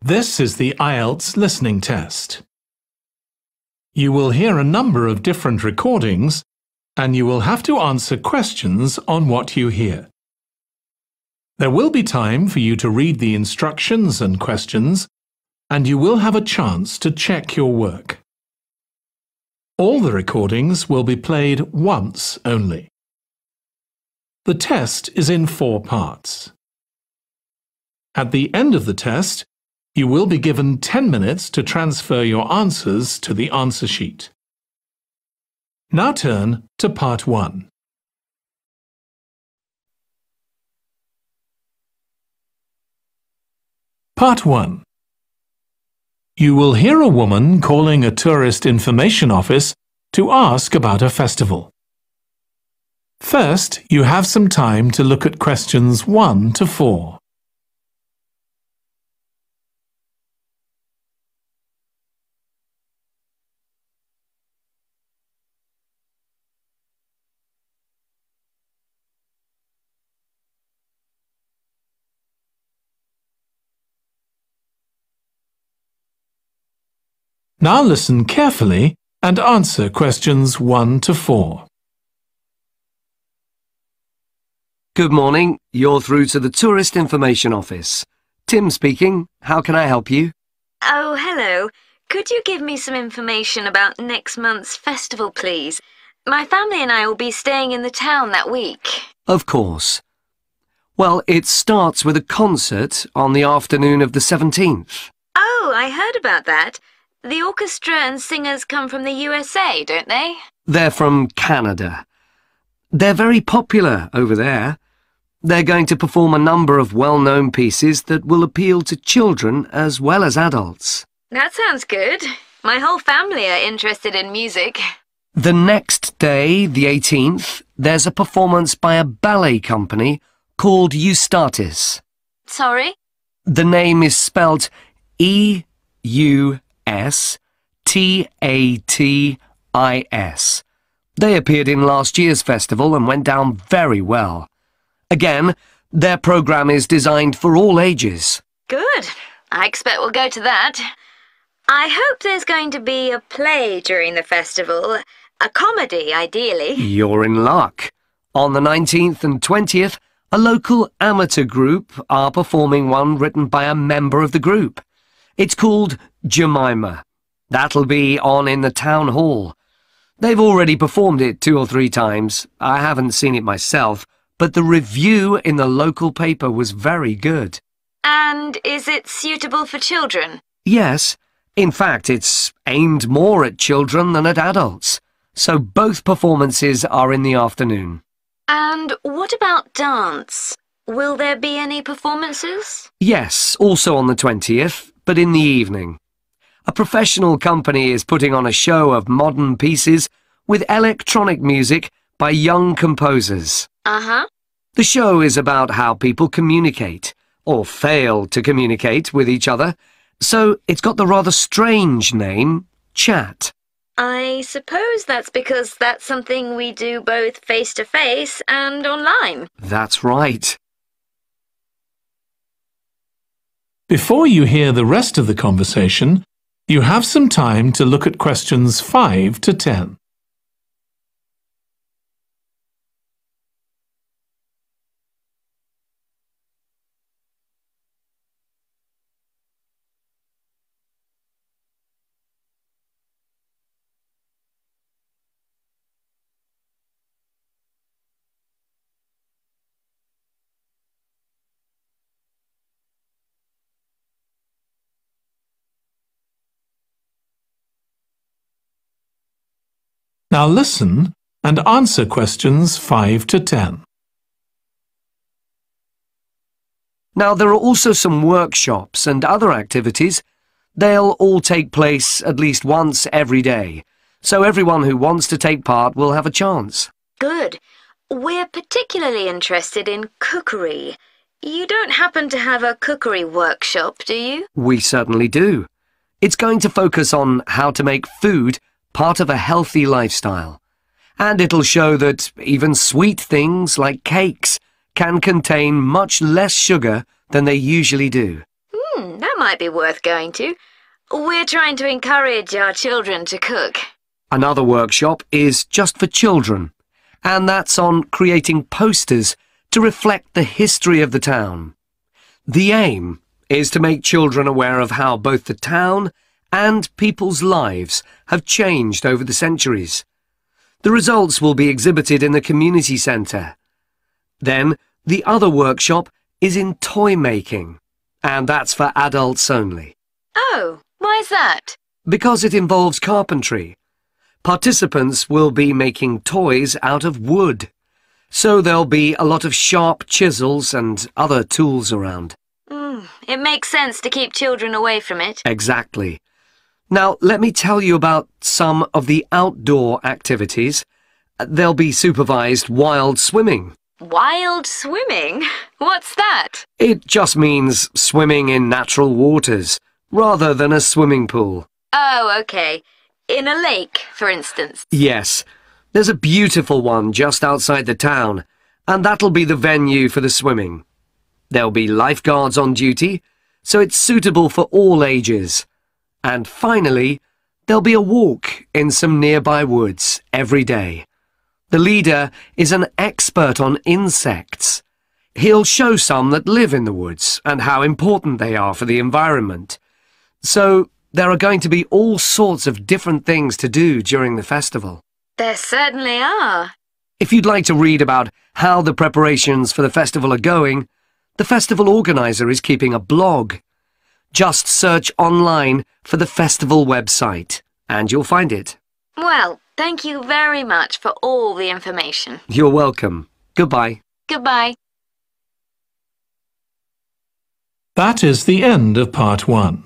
This is the IELTS listening test. You will hear a number of different recordings and you will have to answer questions on what you hear. There will be time for you to read the instructions and questions, and you will have a chance to check your work. All the recordings will be played once only. The test is in 4 parts. At the end of the test, you will be given 10 minutes to transfer your answers to the answer sheet. Now turn to Part 1. Part 1. You will hear a woman calling a tourist information office to ask about a festival. First, you have some time to look at questions 1 to 4. Now listen carefully and answer questions 1 to 4. Good morning. You're through to the Tourist Information Office. Tim speaking. How can I help you? Oh, hello. Could you give me some information about next month's festival, please? My family and I will be staying in the town that week. Of course. Well, it starts with a concert on the afternoon of the 17th. Oh, I heard about that. The orchestra and singers come from the USA, don't they? They're from Canada. They're very popular over there. They're going to perform a number of well-known pieces that will appeal to children as well as adults. That sounds good. My whole family are interested in music. The next day, the 18th, there's a performance by a ballet company called Eustatis. Sorry? The name is spelt Eustatis. They appeared in last year's festival and went down very well. Again, their program is designed for all ages. Good. I expect we'll go to that. I hope there's going to be a play during the festival. A comedy, ideally. You're in luck. On the 19th and 20th, a local amateur group are performing one written by a member of the group. It's called Jemima. That'll be on in the town hall. They've already performed it 2 or 3 times. I haven't seen it myself, but the review in the local paper was very good. And is it suitable for children? Yes. In fact, it's aimed more at children than at adults. So both performances are in the afternoon. And what about dance? Will there be any performances? Yes, also on the 20th, but in the evening. A professional company is putting on a show of modern pieces with electronic music by young composers. Uh-huh. The show is about how people communicate, or fail to communicate with each other, so it's got the rather strange name, Chat. I suppose that's because that's something we do both face-to-face and online. That's right. Before you hear the rest of the conversation, you have some time to look at questions 5 to 10. Now listen and answer questions 5 to 10. Now, there are also some workshops and other activities. They'll all take place at least once every day, so everyone who wants to take part will have a chance. Good. We're particularly interested in cookery. You don't happen to have a cookery workshop, do you? We certainly do. It's going to focus on how to make food part of a healthy lifestyle. And it'll show that even sweet things like cakes can contain much less sugar than they usually do. That might be worth going to. We're trying to encourage our children to cook. Another workshop is just for children, and that's on creating posters to reflect the history of the town. The aim is to make children aware of how both the town and people's lives have changed over the centuries. The results will be exhibited in the community centre. Then, the other workshop is in toy making, and that's for adults only. Oh, why's that? Because it involves carpentry. Participants will be making toys out of wood, so there'll be a lot of sharp chisels and other tools around. It makes sense to keep children away from it. Exactly. Now, let me tell you about some of the outdoor activities. There'll be supervised wild swimming. Wild swimming? What's that? It just means swimming in natural waters, rather than a swimming pool. Oh, okay. In a lake, for instance. Yes. There's a beautiful one just outside the town, and that'll be the venue for the swimming. There'll be lifeguards on duty, so it's suitable for all ages. And finally, there'll be a walk in some nearby woods every day. The leader is an expert on insects. He'll show some that live in the woods and how important they are for the environment. So there are going to be all sorts of different things to do during the festival. There certainly are. If you'd like to read about how the preparations for the festival are going, the festival organizer is keeping a blog. Just search online for the festival website, and you'll find it. Well, thank you very much for all the information. You're welcome. Goodbye. Goodbye. That is the end of part 1.